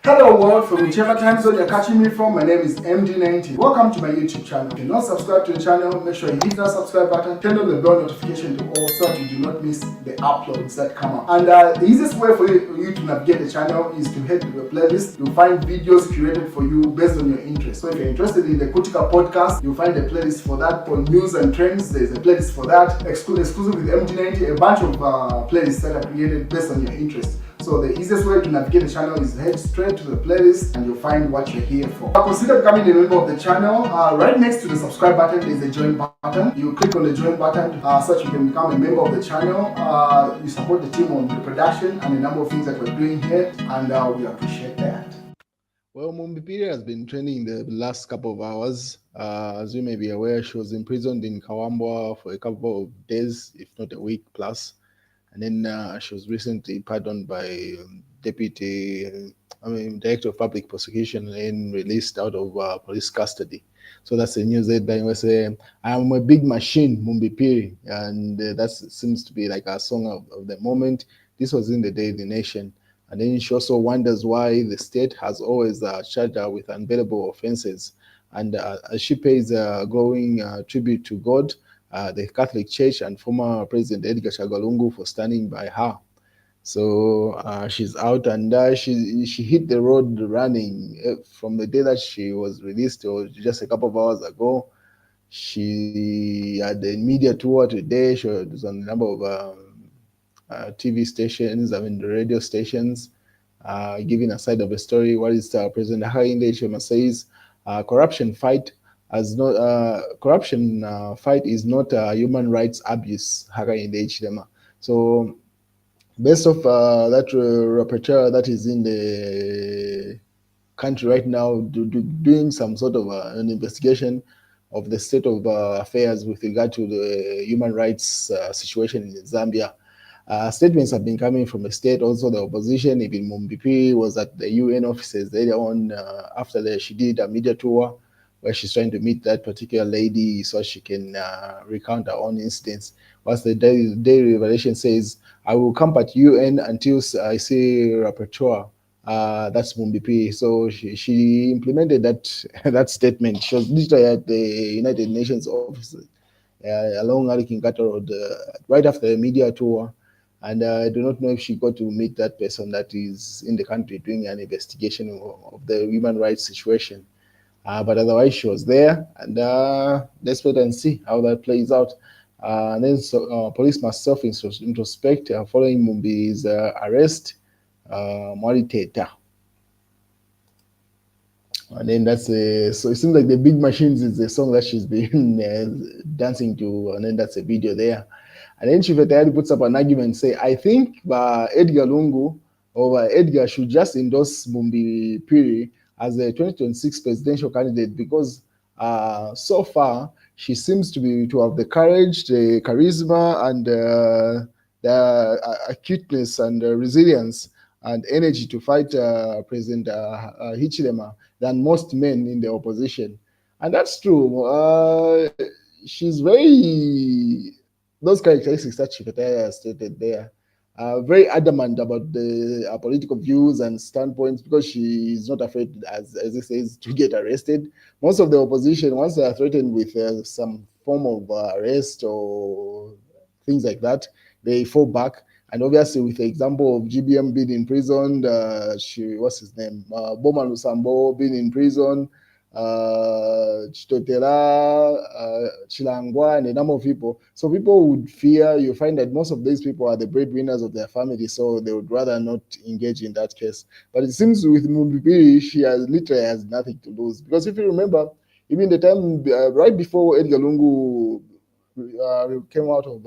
Hello world, from whichever time zone you're catching me from, my name is MD90. Welcome to my YouTube channel. If you're not subscribed to the channel, make sure you hit that subscribe button, turn on the bell notification to all so that you do not miss the uploads that come up. And the easiest way for you to navigate the channel is to head to the playlist. You'll find videos curated for you based on your interest. So if you're interested in the Kutika podcast, you'll find a playlist for that. For news and trends, there's a playlist for that. Exclusive with MD90, a bunch of playlists that are created based on your interest. So the easiest way to navigate the channel is head straight to the playlist and you'll find what you're here for. Consider becoming a member of the channel. Right next to the subscribe button is the join button. You click on the join button so that you can become a member of the channel. You support the team on the production and a number of things that we're doing here, and we appreciate that. Well, Mumbi has been trending the last couple of hours. As you may be aware, she was imprisoned in Kawambwa for a couple of days, if not a week plus. And then she was recently pardoned by Director of Public Prosecution, and then released out of police custody. So that's the news headline. We say, "I'm a big machine, Mumbi Phiri," and that seems to be like a song of the moment. This was in the Daily Nation. And then she also wonders why the state has always charged her with unbailable offenses. And as she pays glowing tribute to God, the Catholic Church, and former President Edgar Chagwa Lungu for standing by her. So she's out, and she hit the road running from the day that she was released, or just a couple of hours ago. She had the media tour today. She was on a number of TV stations, the radio stations, giving a side of the story. What is President Hakainde Hichilema says, corruption fight is not human rights abuse, Hakainde Hichilema. So based off that repertoire that is in the country right now, doing some sort of an investigation of the state of affairs with regard to the human rights situation in Zambia. Statements have been coming from the state, also the opposition. Even Mumbi Phiri was at the UN offices earlier on after she did a media tour where she's trying to meet that particular lady so she can recount her own incidents. Whilst the Daily Revelation says, "I will camp at UN until I see rapporteur." That's Mumbi Phiri. So she implemented that statement. She was literally at the United Nations office along Alikingata Road right after the media tour. And I do not know if she got to meet that person that is in the country doing an investigation of the human rights situation. But otherwise, she was there, and let's wait and see how that plays out. And then police must self-introspect following Mumbi's arrest. Mwali Teta. And then so it seems like the Big Machines is the song that she's been dancing to, and then that's a video there. And then Chivetayari puts up an argument, say, "I think Edgar Lungu or Edgar should just endorse Mumbi Phiri as a 2026 presidential candidate because so far she seems to have the courage, the charisma, and the acuteness and resilience and energy to fight President Hichilema than most men in the opposition." And that's true. She's very... those characteristics that Chikataya stated there are very adamant about the political views and standpoints because she is not afraid, as it says, to get arrested. Most of the opposition, once they are threatened with some form of arrest or things like that, they fall back. And obviously, with the example of GBM being imprisoned, what's his name? Boma Lusambo being in prison, Chitotela, Chilangwa, and a number of people. So people would fear. You find that most of these people are the breadwinners of their family, so they would rather not engage in that case. But it seems with Mumbi Phiri, she literally has nothing to lose. Because if you remember, even the time right before Edgar Lungu came out of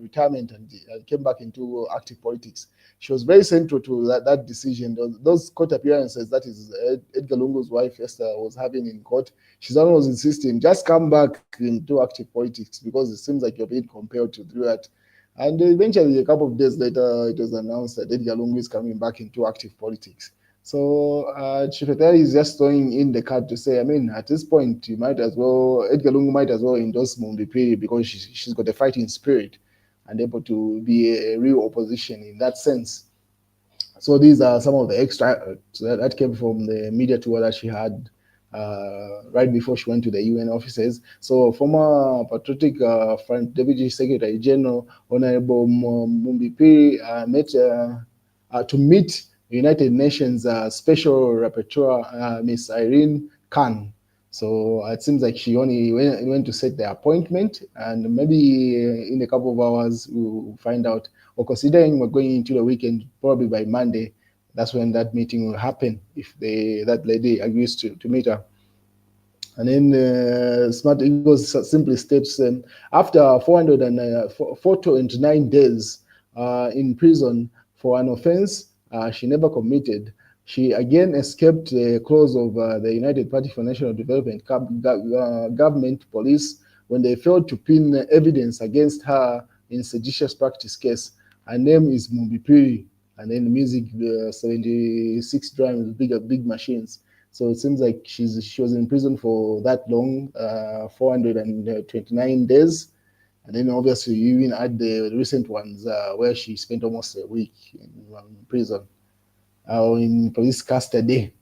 retirement and came back into active politics, she was very central to that decision. Those court appearances that is Edgar Lungu's wife Esther was having in court, she's almost insisting, just come back into active politics because it seems like you're being compelled to do that. And eventually, a couple of days later, it was announced that Edgar Lungu is coming back into active politics. So Chifetari is just throwing in the card to say, I mean, at this point, Edgar Lungu might as well endorse Mumbi Phiri because she's got a fighting spirit and able to be a real opposition in that sense. So these are some of the extra that came from the media tour that she had right before she went to the UN offices. So former Patriotic Front Deputy Secretary General Honorable Mumbi Phiri met to meet United Nations Special Rapporteur Miss Irene Khan. So it seems like she only went to set the appointment, and maybe in a couple of hours we'll find out. Or considering we're going into the weekend, probably by Monday, that's when that meeting will happen if that lady agrees to meet her. And then Smart Eagles simply states after 429 days in prison for an offense she never committed, she again escaped the claws of the United Party for National Development government police when they failed to pin evidence against her in seditious practice case. Her name is Mumbi Phiri, and then music 76 drums, big machines. So it seems like she was in prison for that long, 429 days. And then obviously you even add the recent ones where she spent almost a week in prison or in police custody.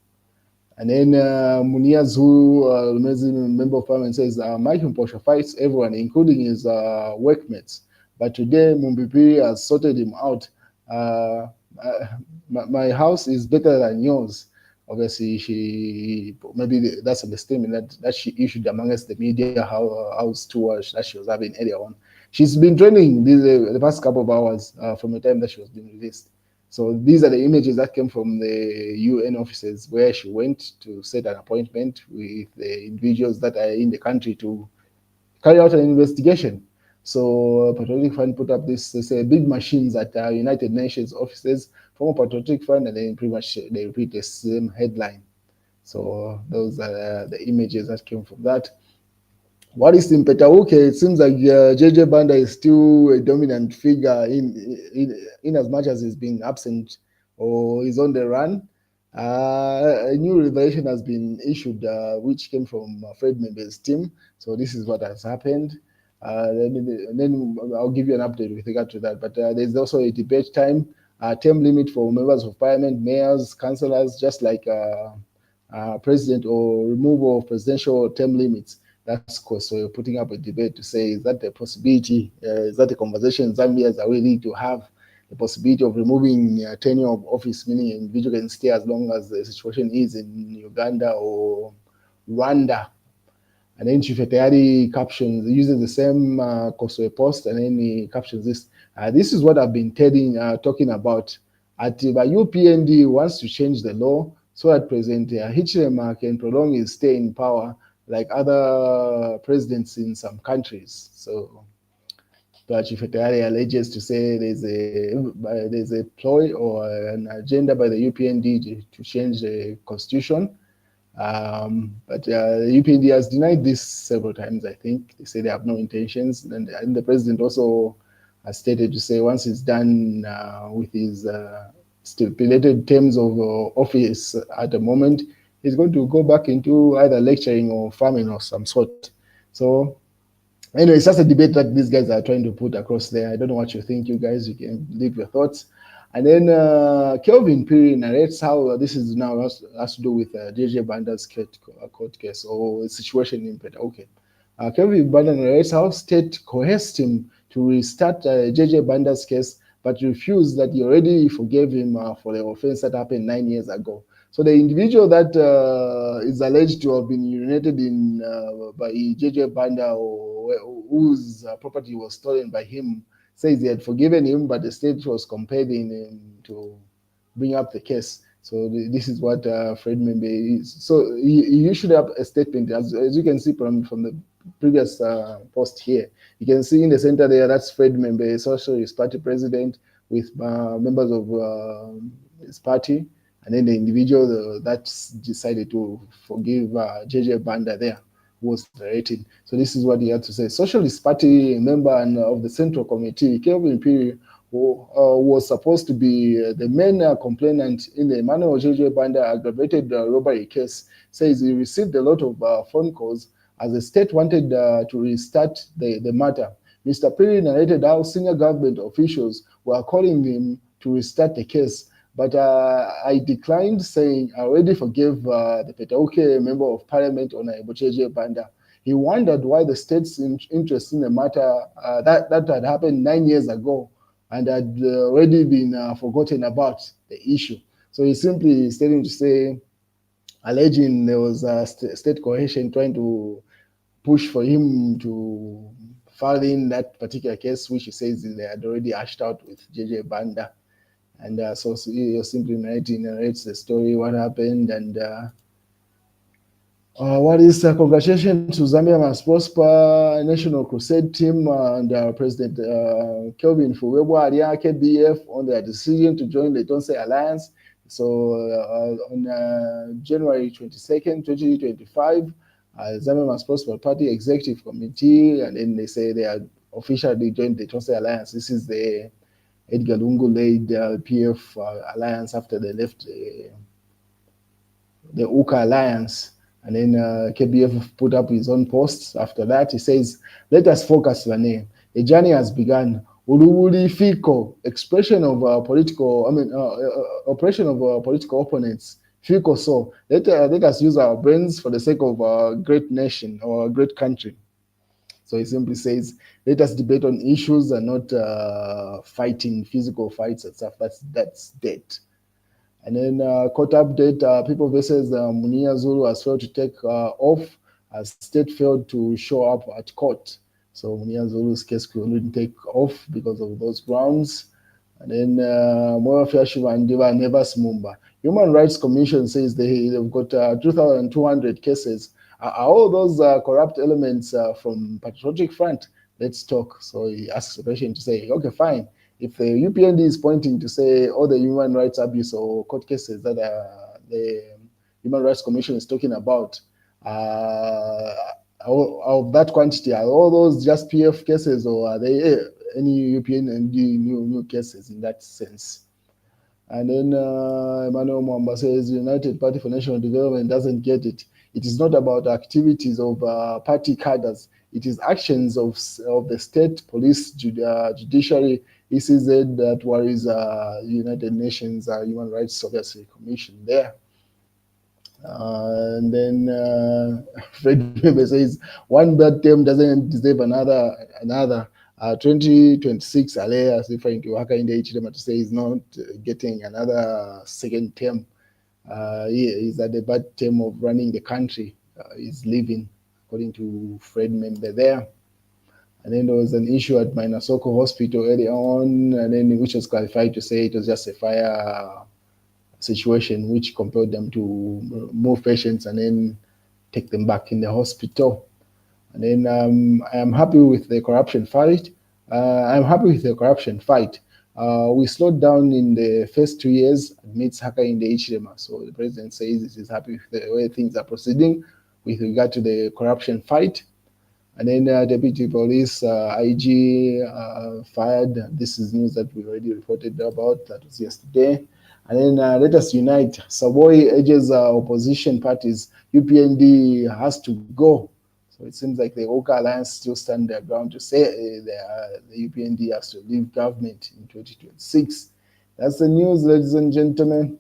And then Muniaz, who member of parliament, says Mike Mposha fights everyone, including his workmates. But today Mumbi Phiri has sorted him out. My house is better than yours. Obviously, maybe that's the statement that she issued amongst the media house tour that she was having earlier on. She's been training the past couple of hours from the time that she was being released. So these are the images that came from the UN offices where she went to set an appointment with the individuals that are in the country to carry out an investigation. So Patriotic Front put up this big machines at United Nations offices, former Patriotic Front, and then pretty much they repeat the same headline. So those are the images that came from that. What is in Petauke? It seems like JJ Banda is still a dominant figure in as much as he's been absent or is on the run. A new revelation has been issued, which came from Fred Membe's team. So this is what has happened. Then I'll give you an update with regard to that. But there's also a debate time, term limit for members of parliament, mayors, councillors, just like president, or removal of presidential term limits. That's course. So you're putting up a debate to say, is that a possibility? Is that a conversation Zambians are willing to have? The possibility of removing tenure of office, meaning an individual can stay as long as the situation is in Uganda or Rwanda. And then Chifetayari captions, uses the same Kosoe post, and then he captions this. This is what I've been talking about. Atiba UPND wants to change the law so that President Hichilema can prolong his stay in power like other presidents in some countries. So Chifetayari alleges to say there's a ploy or an agenda by the UPND to change the constitution. But the UPND has denied this several times, I think. They say they have no intentions. And the president also has stated to say once he's done with his stipulated terms of office at the moment, he's going to go back into either lecturing or farming of some sort. So anyway, it's just a debate that these guys are trying to put across there. I don't know what you think, you guys. You can leave your thoughts. And then Kelvin Phiri narrates how this is now has to do with JJ Banda's court case or situation in Petauke. Kelvin Banda narrates how state coerced him to restart JJ Banda's case, but refused that he already forgave him for the offense that happened 9 years ago. So the individual that is alleged to have been urinated in by JJ Banda or whose property was stolen by him says he had forgiven him, but the state was compelling him to bring up the case. So this is what Fred Membe is. So he issued up a statement, as you can see from the previous post here. You can see in the center there, that's Fred Membe, Socialist Party president, with members of his party, and then the individual that decided to forgive JJ Banda there was narrating. So this is what he had to say. Socialist Party member and of the Central Committee, Kelvin Phiri, who was supposed to be the main complainant in the Emmanuel JJ Banda aggravated robbery case, says he received a lot of phone calls as the state wanted to restart the matter. Mr. Phiri narrated how senior government officials were calling him to restart the case, But I declined, saying I already forgave the Petauke member of parliament on Ebocheje Banda. He wondered why the state's interest in the matter that had happened 9 years ago and had already been forgotten about the issue. So he simply stating to say, alleging there was a state cohesion trying to push for him to file in that particular case, which he says they had already hashed out with JJ Banda. And so he simply narrates the story, what happened, and what is congratulations to Zambia Must Prosper National Crusade team and President Kelvin Fuwebwa Alia KBF on their decision to join the Tonse Alliance. So on January 22nd, 2025, Zambia Must Prosper Party Executive Committee, and then they say they are officially joined the Tonse Alliance. This is the Edgar Lungu led PF alliance after they left the UKA alliance. And then KBF put up his own posts after that. He says, let us focus the name. The journey has begun. Uluwuli Fiko, expression of political, operation of political opponents. Fiko, so let us use our brains for the sake of a great nation or a great country. So he simply says, let us debate on issues and not fighting physical fights and stuff. That's dead. And then court update, people versus Munia Zulu has failed to take off as state failed to show up at court. So Munia Zulu's case couldn't take off because of those grounds. And then Moyo Fiashiva and Diva Nevas Mumba. Human Rights Commission says they've got 2,200 cases. Are all those corrupt elements from Patriotic Front? Let's talk. So he asks the question to say, okay, fine. If the UPND is pointing to say all the human rights abuse or court cases that the Human Rights Commission is talking about, of that quantity, are all those just PF cases or are they any UPND new cases in that sense? And then Emmanuel Mwamba says, United Party for National Development doesn't get it. It is not about activities of party cadres. It is actions of the state, police, judiciary, ECZ that worries United Nations Human Rights obviously Commission there. And then Fred Weber says, one bad term doesn't deserve another. 2026, Ale, as if to Haka in the HDM to say is not getting another second term. Is that the bad term of running the country is leaving, according to Fred Member there. And then there was an issue at Mainasoko Hospital early on, and then which was clarified to say it was just a fire situation which compelled them to move patients and then take them back in the hospital. And then I am happy with the corruption fight. We slowed down in the first 2 years amidst Haka in the HDMA. So the president says he is happy with the way things are proceeding with regard to the corruption fight. And then Deputy Police IG fired. This is news that we already reported about. That was yesterday. And then let us unite. Savoy urges opposition parties. UPND has to go. So it seems like the Oka Alliance still stand their ground to say the UPND has to leave government in 2026. That's the news, ladies and gentlemen.